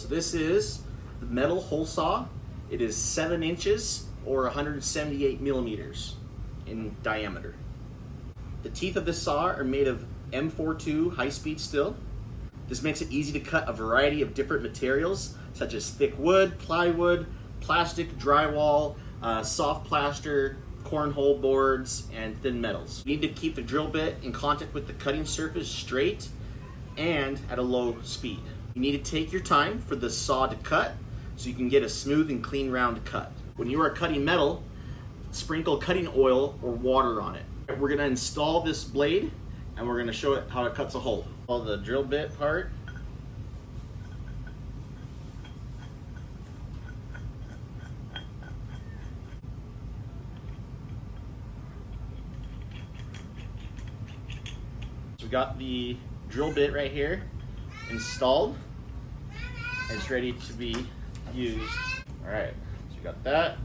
this is the metal hole saw. It is 7 inches or 178 millimeters in diameter. The teeth of this saw are made of M42 high-speed steel. This makes it easy to cut a variety of different materials such as thick wood, plywood, plastic, drywall, soft plaster, cornhole boards, and thin metals. You need to keep the drill bit in contact with the cutting surface straight and at a low speed. You need to take your time for the saw to cut so you can get a smooth and clean round cut. When you are cutting metal, sprinkle cutting oil or water on it. We're gonna install this blade and we're gonna show it how it cuts a hole. All the drill bit part. So we got the drill bit right here installed. It's ready to be used. All right, so we got that.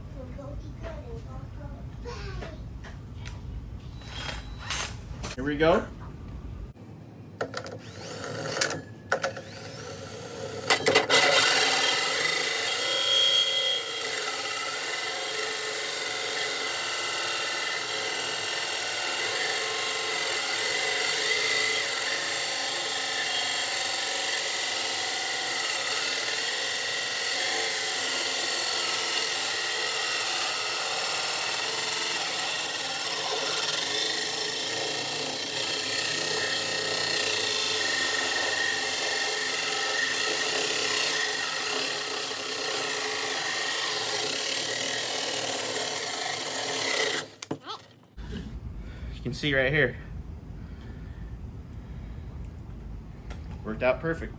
Here we go. You can see right here. Worked out perfect.